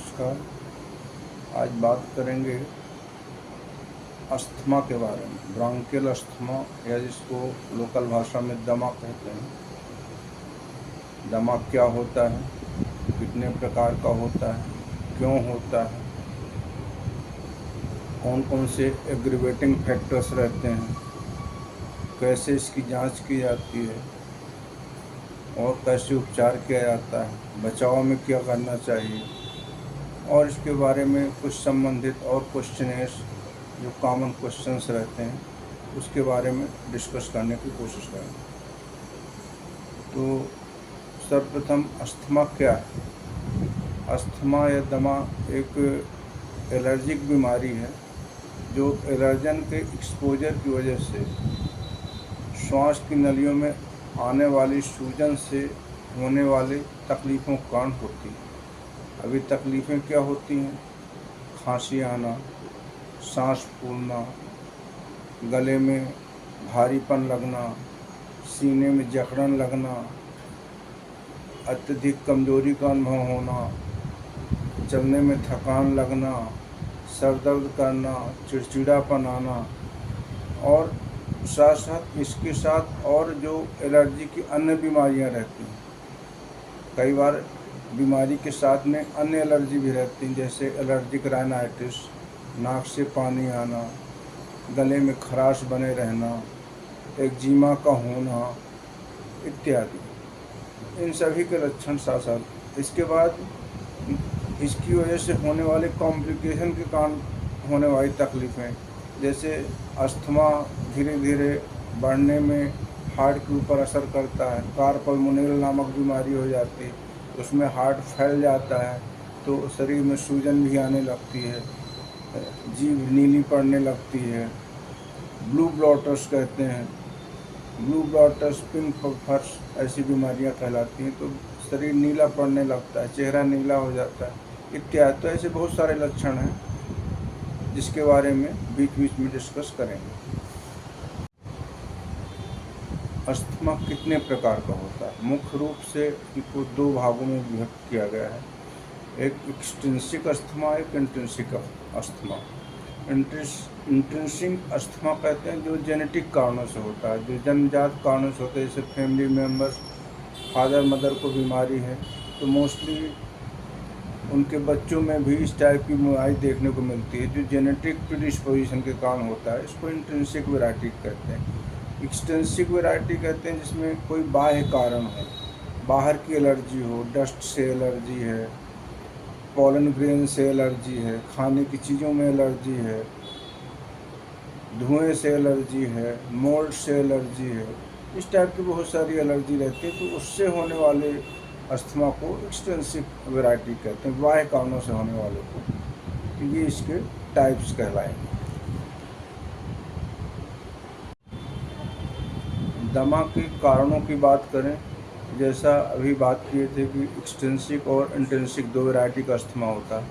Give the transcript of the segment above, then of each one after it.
नमस्कार। आज बात करेंगे अस्थमा के बारे में। ब्रोंकियल अस्थमा या जिसको लोकल भाषा में दमा कहते हैं। दमा क्या होता है, कितने प्रकार का होता है, क्यों होता है, कौन कौन से एग्रीवेटिंग फैक्टर्स रहते हैं, कैसे इसकी जांच की जाती है और कैसे उपचार किया जाता है, बचाव में क्या करना चाहिए, और इसके बारे में कुछ संबंधित और क्वेश्चनेस जो कॉमन क्वेश्चंस रहते हैं उसके बारे में डिस्कस करने की कोशिश करेंगे। तो सर्वप्रथम अस्थमा क्या है। अस्थमा या दमा एक एलर्जिक बीमारी है जो एलर्जन के एक्सपोजर की वजह से श्वास की नलियों में आने वाली सूजन से होने वाली तकलीफ़ों के कारण होती है। अभी तकलीफ़ें क्या होती हैं? खांसी आना, सांस फूलना, गले में भारीपन लगना, सीने में जकड़न लगना, अत्यधिक कमजोरी का अनुभव होना, चलने में थकान लगना, सर दर्द करना, चिड़चिड़ापन आना, और साथ साथ इसके साथ और जो एलर्जी की अन्य बीमारियां रहती हैं। कई बार बीमारी के साथ में अन्य एलर्जी भी रहती हैं, जैसे एलर्जिक राइनाइटिस, नाक से पानी आना, गले में खराश बने रहना, एक्जिमा का होना इत्यादि। इन सभी के लक्षण साथ साथ इसके बाद इसकी वजह से होने वाले कॉम्प्लिकेशन के कारण होने वाली तकलीफ़ें, जैसे अस्थमा धीरे धीरे बढ़ने में हार्ट के ऊपर असर करता है। कार्पल्मोनियल नामक बीमारी हो जाती है, उसमें हार्ट फैल जाता है तो शरीर में सूजन भी आने लगती है, जीभ नीली पड़ने लगती है। ब्लू ब्लॉटर्स कहते हैं, ब्लू ब्लॉटर्स, पिंक पफर्स ऐसी बीमारियां कहलाती हैं। तो शरीर नीला पड़ने लगता है, चेहरा नीला हो जाता है इत्यादि। तो ऐसे बहुत सारे लक्षण हैं जिसके बारे में बीच बीच में डिस्कस करेंगे। अस्थमा कितने प्रकार का होता है? मुख्य रूप से इसको दो भागों में विभक्त किया गया है। एक एक्सट्रिंसिक अस्थमा, एक इंट्रिंसिक अस्थमा। इंट्रिंसिक अस्थमा कहते हैं जो जेनेटिक कारणों से होता है, जो जन्मजात कारणों से होता है। जैसे फैमिली मेम्बर्स, फादर मदर को बीमारी है तो मोस्टली उनके बच्चों में भी इस टाइप की बीमारी देखने को मिलती है जो जेनेटिक प्रीडिस्पोजिशन के कारण होता है। इसको इंट्रिंसिक वैरायटी कहते हैं। एक्सट्रिंसिक वैरायटी कहते हैं जिसमें कोई बाह्य कारण हो, बाहर की एलर्जी हो, डस्ट से एलर्जी है, पॉलन ग्रेन से एलर्जी है, खाने की चीज़ों में एलर्जी है, धुएं से एलर्जी है, मोल्ड से एलर्जी है। इस टाइप की बहुत सारी एलर्जी रहती है। तो उससे होने वाले अस्थमा को एक्सटेंसिव वैरायटी कहते हैं, बाह्य कारणों से होने वाले को। ये इसके टाइप्स कहलाएंगे। दमा के कारणों की बात करें, जैसा अभी बात किए थे कि एक्सटेंसिक और इंटेंसिक दो वैरायटी का अस्थमा होता है।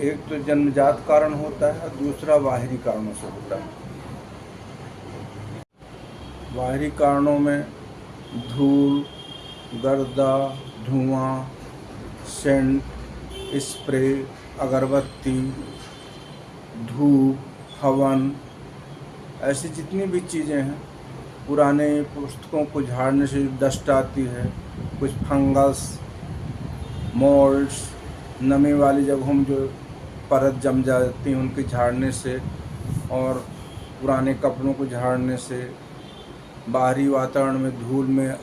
एक तो जन्मजात कारण होता है, दूसरा बाहरी कारणों से होता है। बाहरी कारणों में धूल, गर्दा, धुआं, सेंट, स्प्रे, अगरबत्ती, धूप, हवन, ऐसी जितनी भी चीज़ें हैं। पुराने पुस्तकों को झाड़ने से डस्ट आती है, कुछ फंगस, मोल्ड्स, नमी वाली जगहों में जो परत जम जाती हैं उनके झाड़ने से, और पुराने कपड़ों को झाड़ने से, बाहरी वातावरण में धूल में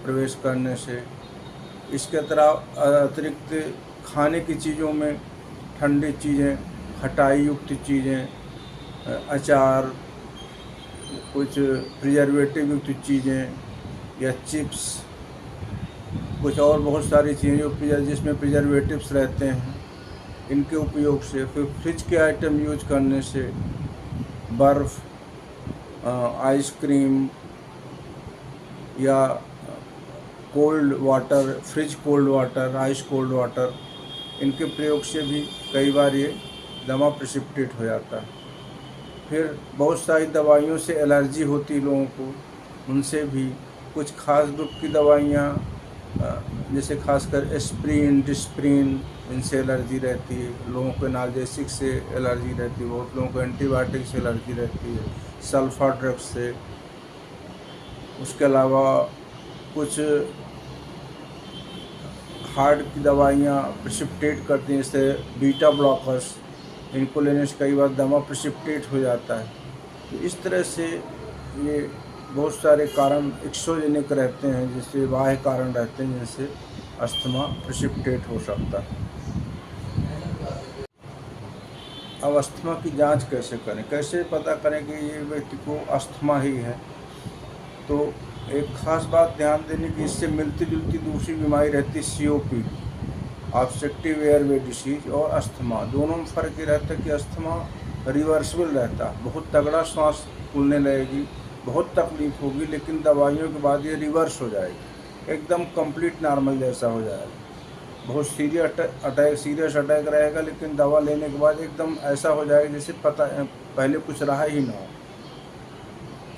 प्रवेश करने से। इसके अतिरिक्त खाने की चीज़ों में ठंडी चीज़ें, खटाई युक्त चीज़ें, अचार, कुछ प्रिजर्वेटिव युक्त चीज़ें या चिप्स, कुछ और बहुत सारी चीज़ें जिसमें प्रिजर्वेटिव्स रहते हैं, इनके उपयोग से। फिर फ्रिज के आइटम यूज करने से, बर्फ़, आइसक्रीम या cold water, fridge cold water, ice cold water, इनके प्रयोग से भी कई बार ये दमा प्रेसिपिटेट हो जाता है। फिर बहुत सारी दवाइयों से एलर्जी होती है लोगों को, उनसे भी। कुछ खास ग्रुप की दवाइयाँ जैसे खासकर एस्प्रिन, डिस्प्रिन, इनसे एलर्जी रहती है। लोगों को एनाल्जेसिक से एलर्जी रहती है, बहुत लोगों को एंटीबायोटिक से एलर्जी रहती है, सल्फा ड्रग्स से। उसके अलावा कुछ हार्ट की दवाइयाँ प्रिसिपिटेट करती हैं, जैसे बीटा ब्लॉकर्स, इनको लेने से कई बार दमा प्रिसिपिटेट हो जाता है। तो इस तरह से ये बहुत सारे कारण एक्सोजेनिक रहते हैं, जिससे बाह्य कारण रहते हैं, जिनसे अस्थमा प्रिसिपिटेट हो सकता है। अब अस्थमा की जांच कैसे करें, कैसे पता करें कि ये व्यक्ति को अस्थमा ही है? तो एक ख़ास बात ध्यान देने की, इससे मिलती जुलती दूसरी बीमारी रहती है COPD, ऑब्स्ट्रक्टिव एयरवे डिसीज, और अस्थमा। दोनों में फ़र्क ये रहता है कि अस्थमा रिवर्सिबल रहता है, बहुत तगड़ा सांस फूलने लगेगी, बहुत तकलीफ होगी, लेकिन दवाइयों के बाद ये रिवर्स हो जाएगी, एकदम कंप्लीट नॉर्मल जैसा हो जाएगा। बहुत सीरियस अटैक रहेगा, लेकिन दवा लेने के बाद एकदम ऐसा हो जाएगा जैसे पहले कुछ रहा ही ना हो।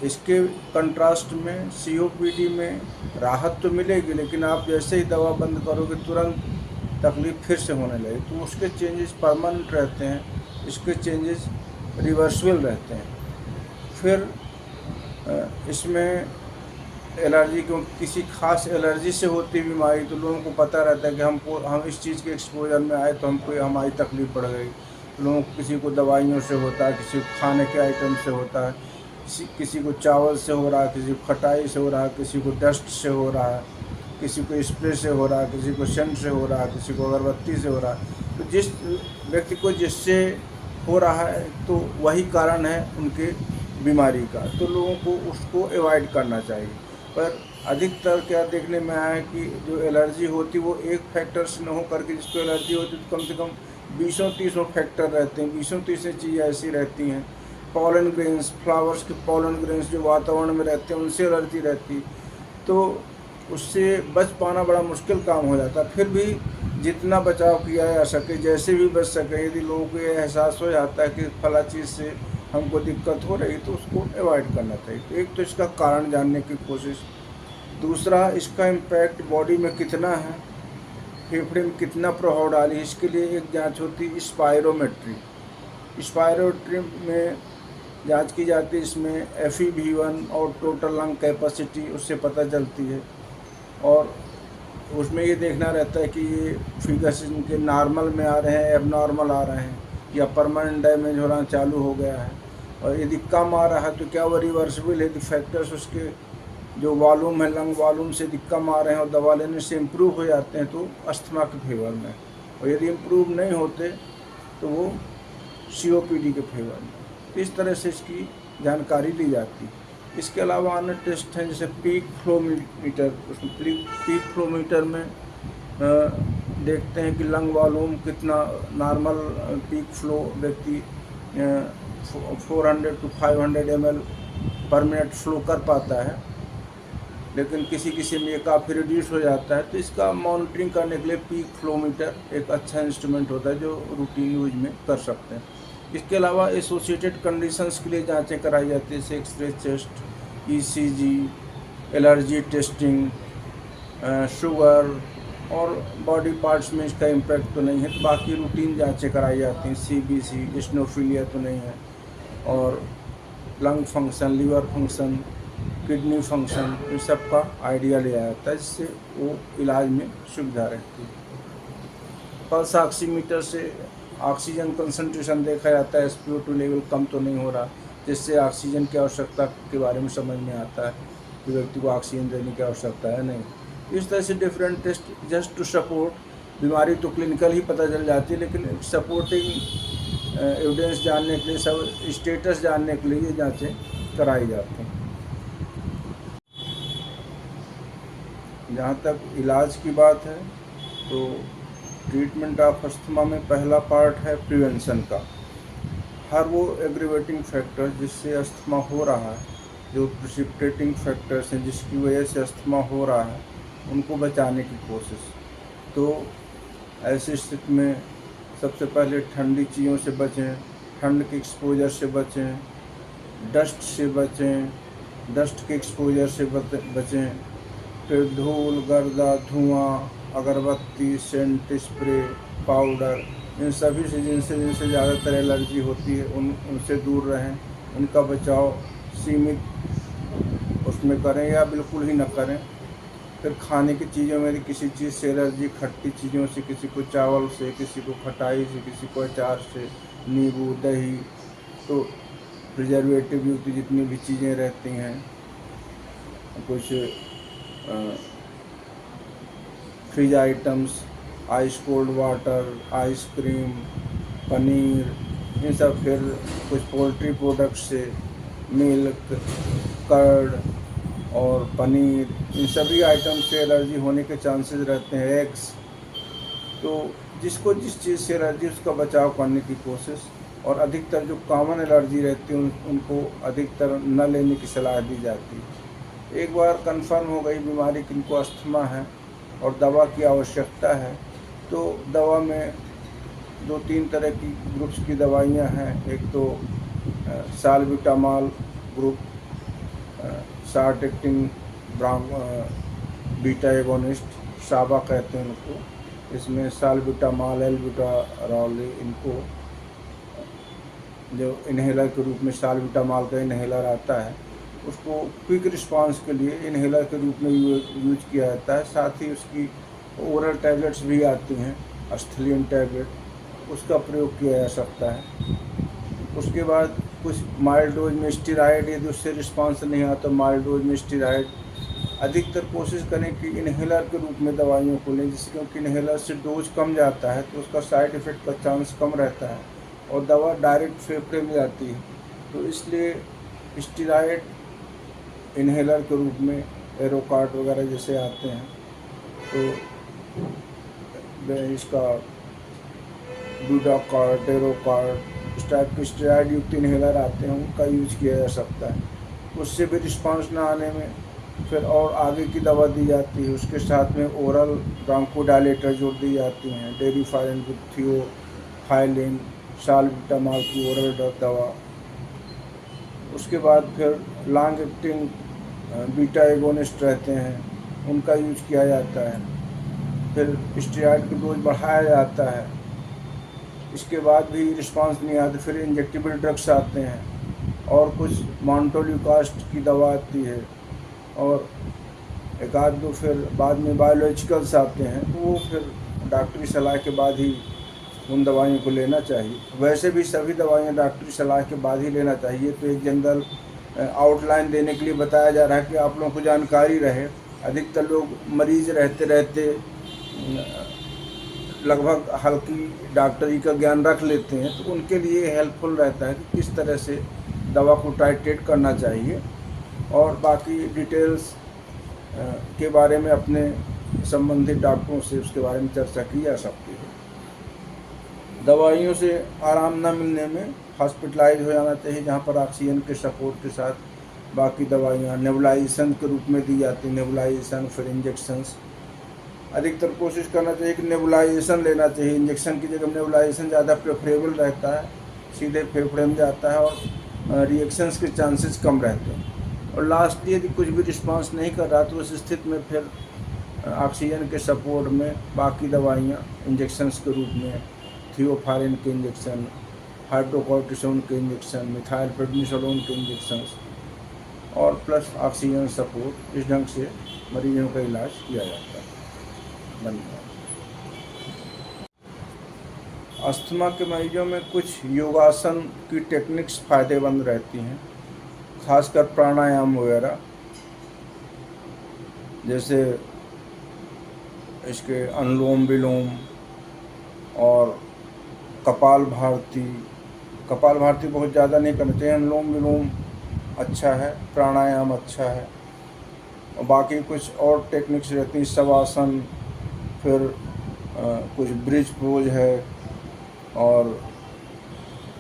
इसके कंट्रास्ट में COPD में राहत तो मिलेगी, लेकिन आप जैसे ही दवा बंद करोगे तुरंत तकलीफ फिर से होने लगेगी। तो उसके चेंजेस परमानेंट रहते हैं, इसके चेंजेस रिवर्सिबल रहते हैं। फिर इसमें एलर्जी, क्योंकि किसी खास एलर्जी से होती बीमारी, तो लोगों को पता रहता है कि हम इस चीज़ के एक्सपोजर में आए तो हमारी तकलीफ बढ़ गई। तो लोगों को, किसी को दवाइयों से होता है, किसी को खाने के आइटम से होता है, किसी को चावल से हो रहा है, किसी को खटाई से हो रहा है, किसी को डस्ट से हो रहा है, किसी को स्प्रे से हो रहा है, किसी को सेंट से हो रहा है, किसी को अगरबत्ती से हो रहा है। तो जिस व्यक्ति को जिससे हो रहा है तो वही कारण है उनके बीमारी का, तो लोगों को उसको अवॉइड करना चाहिए। पर अधिकतर क्या देखने में आया है कि जो एलर्जी होती है वो एक फैक्टर से न हो करके, जिसको एलर्जी होती है तो कम से कम 20-30 फैक्टर रहते हैं, 20-30 चीज़ें ऐसी रहती हैं। पॉलन ग्रेन्स, फ्लावर्स के पॉलन ग्रेन्स जो वातावरण में रहते हैं, उनसे एलर्जी रहती, तो उससे बच पाना बड़ा मुश्किल काम हो जाता है। फिर भी जितना बचाव किया जा सके, जैसे भी बच सके, यदि लोगों को ये एहसास हो जाता है कि फला चीज़ से हमको दिक्कत हो रही, तो उसको अवॉइड करना चाहिए। तो एक तो इसका कारण जानने की कोशिश, दूसरा इसका इम्पैक्ट बॉडी में कितना है, फेफड़े में कितना प्रभाव डाली, इसके लिए एक जांच होती है स्पायरोमेट्री। स्पायरोमेट्री में जांच की जाती है, इसमें FEV1 और टोटल लंग कैपेसिटी उससे पता चलती है, और उसमें ये देखना रहता है कि ये फिगर्स इनके नॉर्मल में आ रहे हैं, एबनॉर्मल आ रहे हैं, या परमानेंट डैमेज होना चालू हो गया है। और यदि कम आ रहा है तो क्या वो रिवर्सिबल है, यदि फैक्टर्स उसके जो वॉल्यूम है, लंग वॉल्यूम से यदि कम आ रहे हैं और दवा लेने से इम्प्रूव हो जाते हैं तो अस्थमा के फेवर में, और यदि इम्प्रूव नहीं होते तो वो COPD के फेवर में। तो इस तरह से इसकी जानकारी ली जाती है। इसके अलावा अन्य टेस्ट हैं, जैसे पीक फ्लो मीटर। उसमें पीक फ्लो मीटर में देखते हैं कि लंग वॉल्यूम कितना नॉर्मल पीक फ्लो व्यक्ति 400 to 500 ml पर मिनट फ्लो कर पाता है, लेकिन किसी में ये काफ़ी रिड्यूस हो जाता है। तो इसका मॉनिटरिंग करने के लिए पीक फ्लो मीटर एक अच्छा इंस्ट्रूमेंट होता है जो रूटीन यूज में कर सकते हैं। इसके अलावा एसोसिएटेड कंडीशंस के लिए जांचें कराई जाती है, जैसे x-ray chest, ECG, allergy testing, sugar, और बॉडी पार्ट्स में इसका इम्पैक्ट तो नहीं है, तो बाकी रूटीन जांचें कराई जाती हैं। CBC, इस्नोफिलिया तो नहीं है, और lung function, liver function, kidney function, इन सब का आइडिया लिया जाता है, जिससे वो इलाज में सुविधा रहती है। पल्स ऑक्सीमीटर से ऑक्सीजन कंसंट्रेशन देखा जाता है, SpO2 लेवल कम तो नहीं हो रहा, जिससे ऑक्सीजन की आवश्यकता के बारे में समझ में आता है कि व्यक्ति को ऑक्सीजन देने की आवश्यकता है नहीं। इस तरह से different test just to support. बीमारी तो क्लिनिकल ही पता चल जाती है, लेकिन सपोर्टिंग एविडेंस जानने के लिए, सब स्टेटस जानने के लिए ये जांचें कराई जाती हैं। जहाँ तक इलाज की बात है तो ट्रीटमेंट ऑफ अस्थमा में पहला पार्ट है प्रिवेंशन का। हर वो एग्रीवेटिंग फैक्टर जिससे अस्थमा हो रहा है, जो प्रिसिपिटेटिंग फैक्टर्स हैं जिसकी वजह से अस्थमा हो रहा है, उनको बचाने की कोशिश। तो ऐसी स्थिति में सबसे पहले ठंडी चीज़ों से बचें, ठंड के एक्सपोजर से बचें, डस्ट से बचें, डस्ट के एक्सपोजर से बचें। फिर धूल, गर्दा, धुआं, अगरबत्ती, सेंट, स्प्रे, पाउडर, इन सभी से जिनसे ज़्यादातर एलर्जी होती है उनसे दूर रहें। इनका बचाव सीमित उसमें करें या बिल्कुल ही न करें। फिर खाने की चीज़ों में यदि किसी चीज़ से एलर्जी, खट्टी चीज़ों से, किसी को चावल से, किसी को खटाई से, किसी को अचार से, नींबू, दही, तो प्रिजर्वेटिव युक्त जितनी भी चीज़ें रहती हैं, कुछ fridge items, ice cold water, ice cream, पनीर, इन सब, फिर कुछ पोल्ट्री प्रोडक्ट्स से, मिल्क, कर्ड और पनीर, इन सभी आइटम से एलर्जी होने के चांसेस रहते हैं। एग्स, तो जिसको जिस चीज़ से एलर्जी उसका बचाव करने की कोशिश, और अधिकतर जो कॉमन एलर्जी रहती है उनको अधिकतर न लेने की सलाह दी जाती है। एक बार कंफर्म हो गई बीमारी कि इनको अस्थमा है और दवा की आवश्यकता है, तो दवा में 2-3 तरह की ग्रुप्स की दवाइयाँ हैं। एक तो salbutamol group, short acting beta agonist, SABA कहते हैं उनको। इसमें साल्बुटामॉल, एल्बुटारॉल, इनको जो इन्हेलर के रूप में साल्बुटामॉल का इन्हेलर आता है, उसको क्विक रिस्पांस के लिए इन्हेलर के रूप में यूज किया जाता है। साथ ही उसकी ओरल टैबलेट्स भी आती हैं, एस्थलीन टैबलेट, उसका प्रयोग किया जा सकता है। उसके बाद कुछ माइल्ड डोज में स्टेरॉयड, यदि उससे रिस्पांस नहीं आता, माइल्ड डोज में स्टेरॉयड। अधिकतर कोशिश करें कि इन्हेलर के रूप में दवाइयों को लें, जिससे क्योंकि इन्हेलर से डोज कम जाता है तो उसका साइड इफ़ेक्ट का चांस कम रहता है और दवा डायरेक्ट फेफड़े में जाती है। तो इसलिए स्टेरॉयड इन्हेलर के रूप में एरोकार्ड वगैरह जैसे आते हैं, तो इसका ब्यूडाकार्ड, डेरोकार्ड, इस टाइप के स्टेरॉयड युक्त इन्हेलर आते हैं, उनका यूज किया जा सकता है। उससे भी रिस्पांस ना आने में फिर और आगे की दवा दी जाती है। उसके साथ में ओरल ब्रोंकोडायलेटर जोड़ दी जाती हैं, डेरिफाइन, थियोफाइलिन, साल्बुटामॉल की ओरल दवा। उसके बाद फिर लॉन्ग एक्टिंग बीटा एगोनिस्ट रहते हैं, उनका यूज किया जाता है। फिर स्टेरॉयड की डोज बढ़ाया जाता है। इसके बाद भी रिस्पांस नहीं आता, फिर इंजेक्टेबल ड्रग्स आते हैं और कुछ मॉन्टोल्यूकास्ट की दवा आती है, और एक आध दो फिर बाद में बायोलॉजिकल्स आते हैं। तो वो फिर डॉक्टरी सलाह के बाद ही उन दवाइयों को लेना चाहिए। वैसे भी सभी दवाइयाँ डॉक्टरी सलाह के बाद ही लेना चाहिए। तो एक जनरल आउटलाइन देने के लिए बताया जा रहा है कि आप लोगों को जानकारी रहे। अधिकतर लोग मरीज रहते रहते लगभग हल्की डॉक्टरी का ज्ञान रख लेते हैं, तो उनके लिए हेल्पफुल रहता है कि किस तरह से दवा को टाइट्रेट करना चाहिए, और बाकी डिटेल्स के बारे में अपने संबंधित डॉक्टरों से उसके बारे में चर्चा की जा सकती है। दवाइयों से आराम न मिलने में हॉस्पिटलाइज हो जाना चाहिए, जहाँ पर ऑक्सीजन के सपोर्ट के साथ बाकी दवाइयाँ नेबुलाइजेशन के रूप में दी जाती हैं। नेबुलाइजेशन, फिर इंजेक्शंस। अधिकतर कोशिश करना चाहिए कि नेबुलाइजेशन लेना चाहिए। इंजेक्शन की जगह नेबुलाइजेशन ज़्यादा प्रेफरेबल रहता है, सीधे फेफड़े में जाता है और रिएक्शंस के चांसेस कम रहते हैं। और लास्टली यदि कुछ भी रिस्पांस नहीं कर रहा तो उस स्थिति में फिर ऑक्सीजन के सपोर्ट में बाकी दवाइयाँ इंजेक्शंस के रूप में, थियोफाइलिन के इंजेक्शन, हाइड्रोकोर्टिसोन के इंजेक्शन, मिथाइल प्रेडनिसोलोन के इंजेक्शंस और प्लस ऑक्सीजन सपोर्ट, इस ढंग से मरीजों का इलाज किया जाता है। धन्यवाद। अस्थमा के मरीजों में कुछ योगासन की टेक्निक्स फ़ायदेमंद रहती हैं, खासकर प्राणायाम वगैरह, जैसे इसके अनुलोम विलोम और कपाल भारती बहुत ज़्यादा नहीं करना चाहिए। अनुलोम विलोम अच्छा है, प्राणायाम अच्छा है, और बाकी कुछ और टेक्निक्स रहती हैं, शवासन, फिर कुछ ब्रिज पोज है और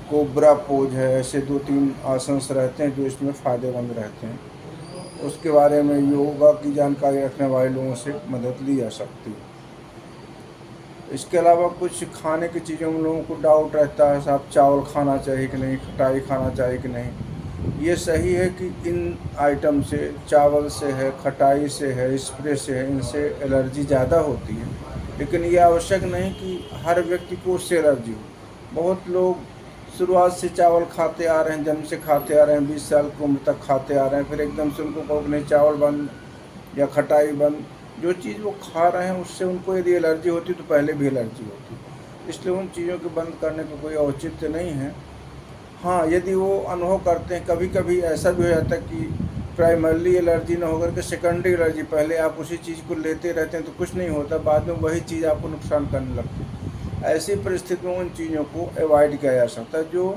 कोबरा पोज है। ऐसे 2-3 आसन्स रहते हैं जो इसमें फ़ायदेमंद रहते हैं। उसके बारे में योगा की जानकारी रखने वाले लोगों से मदद ली जा सकती है। इसके अलावा कुछ खाने की चीज़ों में लोगों को डाउट रहता है, साहब चावल खाना चाहिए कि नहीं, खटाई खाना चाहिए कि नहीं। ये सही है कि इन आइटम से, चावल से है, खटाई से है, स्प्रे से है, इनसे एलर्जी ज़्यादा होती है। लेकिन ये आवश्यक नहीं कि हर व्यक्ति को उससे एलर्जी हो। बहुत लोग शुरुआत से चावल खाते आ रहे हैं, जन्म से खाते आ रहे हैं, 20 साल की उम्र तक खाते आ रहे हैं, फिर एकदम से उनको कहो नहीं चावल बंद या खटाई बंद, जो चीज़ वो खा रहे हैं उससे उनको यदि एलर्जी होती तो पहले भी एलर्जी होती। इसलिए उन चीज़ों को बंद करने का कोई औचित्य नहीं है। हाँ, यदि वो अनुभव करते हैं, कभी कभी ऐसा भी हो जाता है कि प्राइमरली एलर्जी ना होकर के सेकेंडरी एलर्जी, पहले आप उसी चीज़ को लेते रहते हैं तो कुछ नहीं होता, बाद में वही चीज़ आपको नुकसान करने लगती है। ऐसी परिस्थिति में उन चीज़ों को अवॉइड किया जा सकता है, जो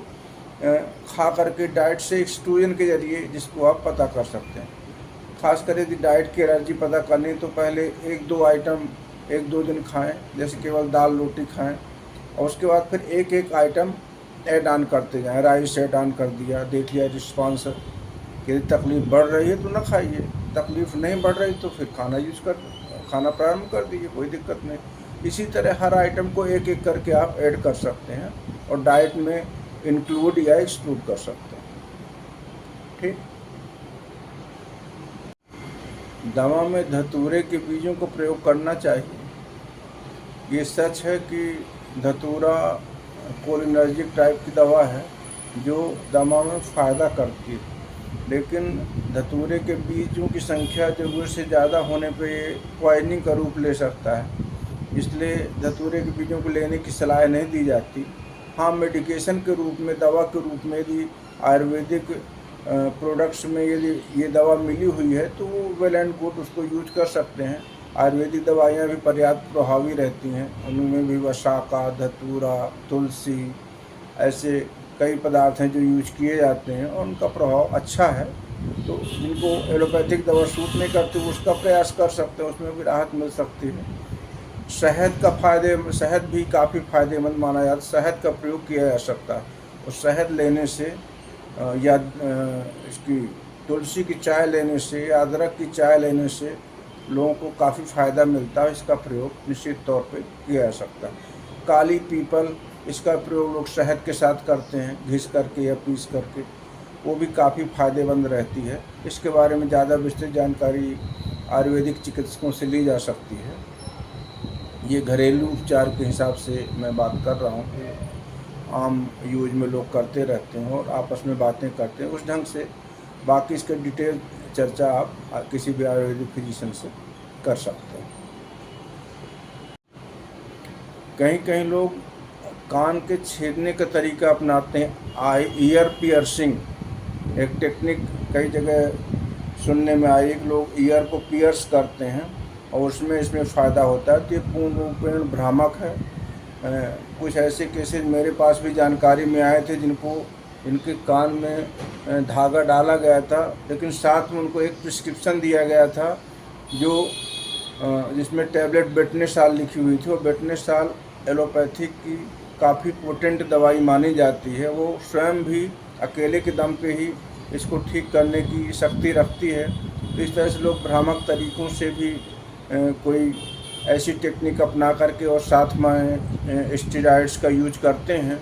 खा करके डाइट से एक्सक्लूजन के जरिए जिसको आप पता कर सकते हैं। खासकर यदि डाइट की एलर्जी पता करनी तो पहले 1-2 आइटम 1-2 दिन खाएं, जैसे केवल दाल रोटी खाएं, और उसके बाद फिर एक एक आइटम ऐड ऑन करते जाएं। राइस ऐड ऑन कर दिया, देख लिया रिस्पॉन्स, यदि तकलीफ़ बढ़ रही है तो ना खाइए, तकलीफ़ नहीं बढ़ रही तो फिर खाना प्रारंभ कर दीजिए, कोई दिक्कत नहीं। इसी तरह हर आइटम को एक एक करके आप ऐड कर सकते हैं और डाइट में इंक्लूड या एक्सक्लूड कर सकते हैं। ठीक। दवा में धतूरे के बीजों को प्रयोग करना चाहिए। ये सच है कि धतूरा कोलिनर्जिक टाइप की दवा है जो दमा में फ़ायदा करती है, लेकिन धतूरे के बीजों की संख्या ज़रूरत से ज़्यादा होने पे पॉइजनिंग का रूप ले सकता है, इसलिए धतूरे के बीजों को लेने की सलाह नहीं दी जाती। हाँ, मेडिकेशन के रूप में, दवा के रूप में यदि आयुर्वेदिक प्रोडक्ट्स में यदि ये दवा मिली हुई है तो वो वेल एंड गुड, उसको यूज कर सकते हैं। आयुर्वेदिक दवाइयाँ भी पर्याप्त प्रभावी रहती हैं, उनमें भी वसाका, धतूरा, तुलसी, ऐसे कई पदार्थ हैं जो यूज किए जाते हैं और उनका प्रभाव अच्छा है। तो जिनको एलोपैथिक दवा सूट नहीं करती वो उसका प्रयास कर सकते हैं, उसमें भी राहत मिल सकती है। शहद भी काफ़ी फ़ायदेमंद माना जाता है, शहद का प्रयोग किया जा सकता है और शहद लेने से या इसकी तुलसी की चाय लेने से या अदरक की चाय लेने से लोगों को काफ़ी फ़ायदा मिलता है। इसका प्रयोग निश्चित तौर पे किया जा सकता है। काली पीपल, इसका प्रयोग लोग शहद के साथ करते हैं, घिस करके या पीस करके, वो भी काफ़ी फ़ायदेमंद रहती है। इसके बारे में ज़्यादा विस्तृत जानकारी आयुर्वेदिक चिकित्सकों से ली जा सकती है। ये घरेलू उपचार के हिसाब से मैं बात कर रहा हूँ, आम यूज में लोग करते रहते हैं और आपस में बातें करते हैं उस ढंग से। बाकी इसके डिटेल चर्चा आप किसी भी आयुर्वेदिक फिजिशियन से कर सकते हैं। कहीं कहीं लोग कान के छेदने का तरीका अपनाते हैं, ईयर पियर्सिंग एक टेक्निक कई जगह सुनने में आई कि लोग ईयर को पियर्स करते हैं और इसमें फ़ायदा होता है। तो ये पूर्ण रूपेण भ्रामक है। कुछ ऐसे केसेस मेरे पास भी जानकारी में आए थे इनके कान में धागा डाला गया था, लेकिन साथ में उनको एक प्रिस्क्रिप्शन दिया गया था जिसमें टैबलेट बेटनेसाल लिखी हुई थी। और बेटनेसाल एलोपैथिक की काफ़ी पोटेंट दवाई मानी जाती है, वो स्वयं भी अकेले के दम पे ही इसको ठीक करने की शक्ति रखती है। तो इस तरह से लोग भ्रामक तरीक़ों से भी कोई ऐसी टेक्निक अपना करके और साथ में स्टेरॉइड्स का यूज करते हैं,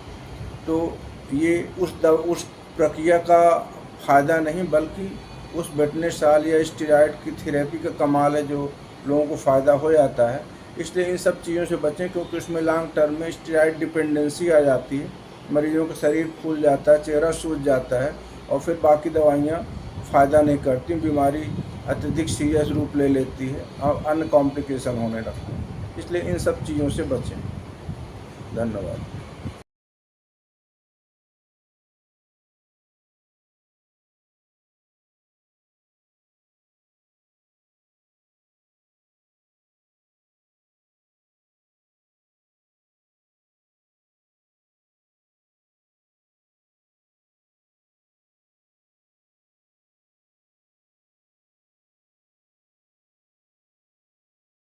तो ये उस प्रक्रिया का फ़ायदा नहीं बल्कि उस बेटनेसाल या स्टेरॉइड की थेरेपी का कमाल है जो लोगों को फ़ायदा हो जाता है। इसलिए इन सब चीज़ों से बचें, क्योंकि उसमें लॉन्ग टर्म में स्टेरॉइड डिपेंडेंसी आ जाती है, मरीजों का शरीर फूल जाता है, चेहरा सूज जाता है और फिर बाकी दवाइयाँ फ़ायदा नहीं करती, बीमारी अत्यधिक सीरियस रूप ले लेती है और अन्य कॉम्प्लिकेशन होने लगते हैं। इसलिए इन सब चीज़ों से बचें। धन्यवाद।